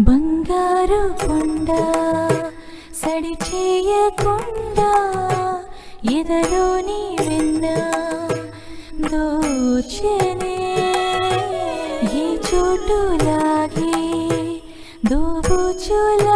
బంగారు కొండ సడి చేయకుండా ఎదలోని వెన్న దోచెనే ఈ చోటు లాగే దోబుచుల